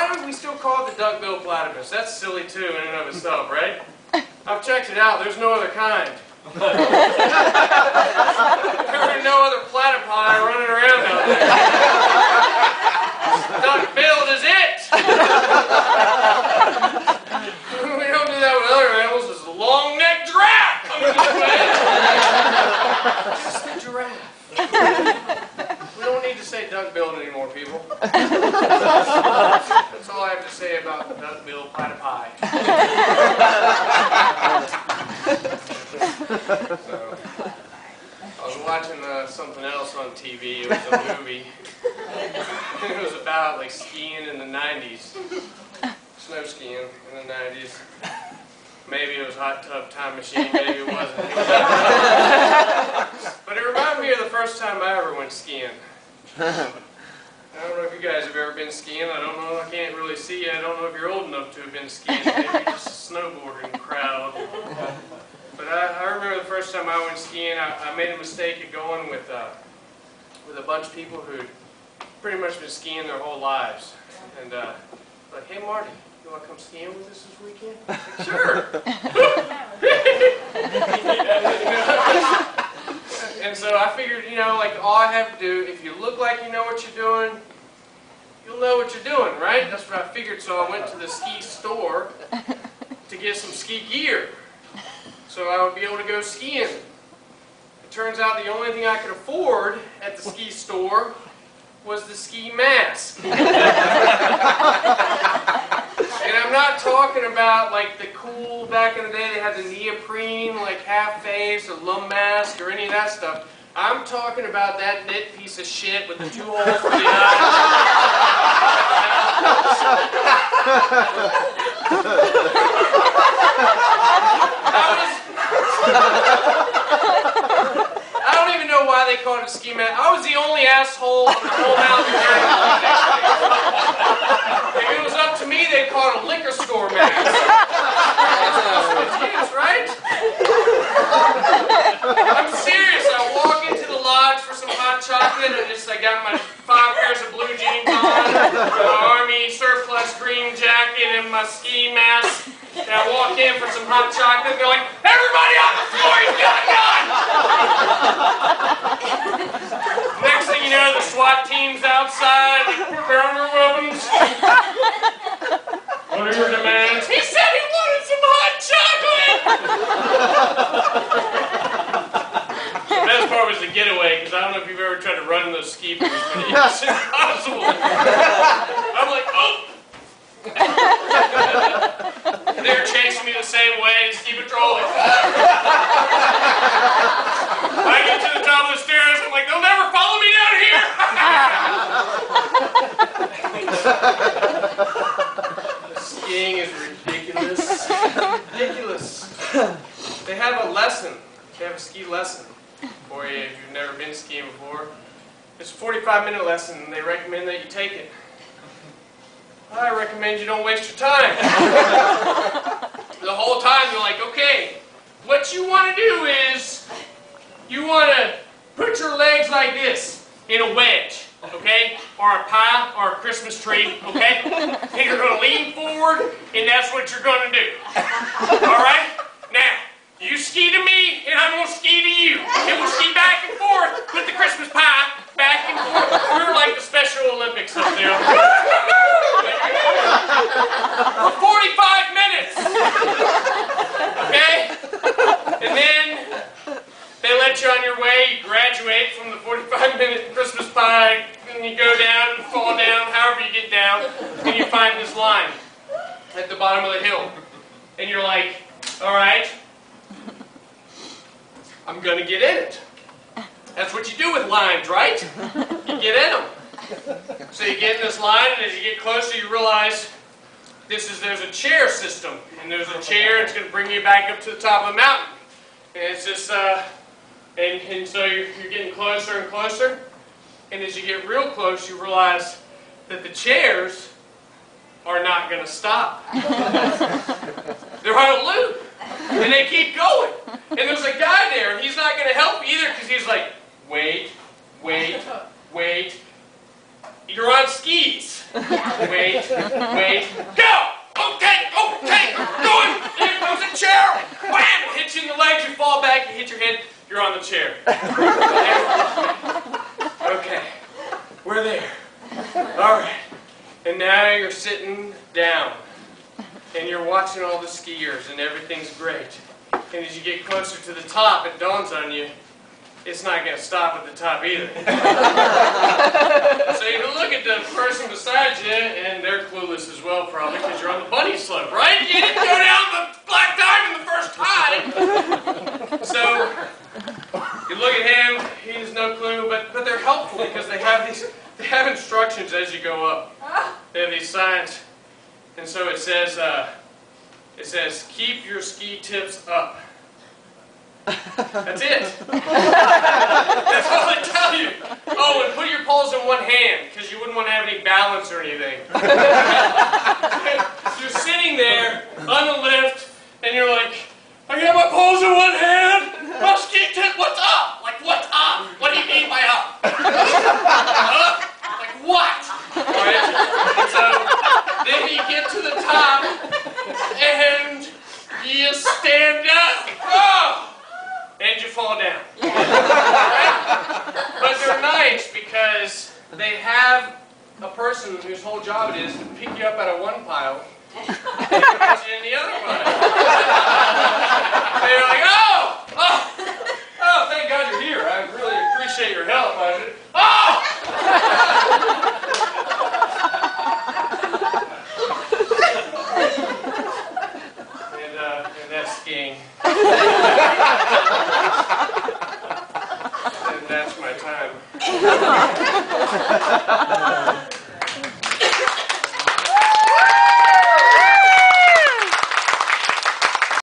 why do we still call it the duck-billed platypus? That's silly too in and of itself, right? I've checked it out. There's no other kind. There are no other platypi running around out there. Duck-billed is it. We don't do that with other animals. It's a long-necked giraffe coming this way. Just the giraffe. We don't need to say duck-billed anymore, people. That's all I have to say about the duck-billed platypi. So, I was watching something else on TV. It was a movie. It was about like skiing in the 90s. Snow skiing in the 90s. Maybe it was Hot Tub Time Machine, maybe it wasn't. But it reminded me of the first time I ever went skiing. I don't know if you guys have ever been skiing. I don't know. I can't really see you. I don't know if you're old enough to have been skiing. Maybe you're just a snowboarding crowd. But I remember the first time I went skiing, I made a mistake of going with a bunch of people who'd pretty much been skiing their whole lives. And like, hey Marty, you want to come skiing with us this weekend? Like, sure. And so I figured, you know, like all I have to do, if you look like you know what you're doing, you'll know what you're doing, right? That's what I figured. So I went to the ski store to get some ski gear, so I would be able to go skiing. It turns out the only thing I could afford at the ski store was the ski mask. And I'm not talking about like the cool, back in the day they had the neoprene, like half face or lum mask or any of that stuff. I'm talking about that knit piece of shit with the 2 holes for the eyes. I don't even know why they called it a ski mask. I was the only asshole on the whole mountain journey. If it was up to me, they'd call it a liquor store mask. That's what it's used, right? I'm serious. I walk into the lodge for some hot chocolate, and I got my 5 pairs of blue jeans on, my army surplus green jacket, and my ski mask. And I walk in for some hot chocolate, and they're like, everybody on the floor, he's got a gun! Next thing you know, the SWAT team's outside, preparing their weapons. What are your demands? He said he wanted some hot chocolate! The best part was the getaway, because I don't know if you've ever tried to run in those ski boots, but it's impossible. I'm like, oh! And they were chasing me the same way, ski patrol. I get to the top of the stairs, I'm like, they'll never follow me down here! Skiing is ridiculous. Ridiculous. They have a lesson. They have a ski lesson for you if you've never been skiing before. It's a 45-minute lesson, and they recommend that you take it. I recommend you don't waste your time. The whole time you're like, okay, what you want to do is, you want to put your legs like this, in a wedge, okay? Or a pie, or a Christmas tree, okay? And you're going to lean forward, and that's what you're going to do. Alright? Now, you ski to me, and I'm going to ski to you. And we'll ski back and forth with the Christmas pie, back and forth. We're like the Special Olympics up there. For 45 minutes! Okay? And then they let you on your way, you graduate from the 45-minute Christmas pie, and you go down and fall down, however you get down, and you find this line at the bottom of the hill. And you're like, alright, I'm gonna get in it. That's what you do with lines, right? You get in them. So you get in this line, and as you get closer, you realize there's a chair system, and there's a chair. It's going to bring you back up to the top of the mountain, and it's just and so you're getting closer and closer, and as you get real close, you realize that the chairs are not going to stop. They're on a loop, and they keep going. And there's a guy there, and he's not going to help either because he's like, wait, wait, wait. you're on skis. Wait, go! Okay, I'm going! Here comes a chair! Wham! It hits you in the legs, you fall back, you hit your head, you're on the chair. Okay, we're there. Alright, and now you're sitting down, and you're watching all the skiers, and everything's great. And as you get closer to the top, it dawns on you, it's not going to stop at the top either. So you look at the person beside you, and they're clueless as well, probably, because you're on the bunny slope, right? You didn't go down the black diamond the first time. So you look at him, he has no clue, but they're helpful because they have instructions as you go up. They have these signs, and so it says keep your ski tips up. That's it. That's all they tell you. Oh, and put your poles in one hand, because you wouldn't want to have any balance or anything. You're sitting there on the lift, and you're like, I got my poles in one hand, my ski tip, what's up? Like, what's up? What do you mean by up? Up? Like, what? Alright? So, then you get to the top, and you stand up. Oh! And you fall down. But they're nice because they have a person whose whole job it is to pick you up out of one pile and put you in the other pile. They're like, oh, thank God you're here. I really appreciate your help.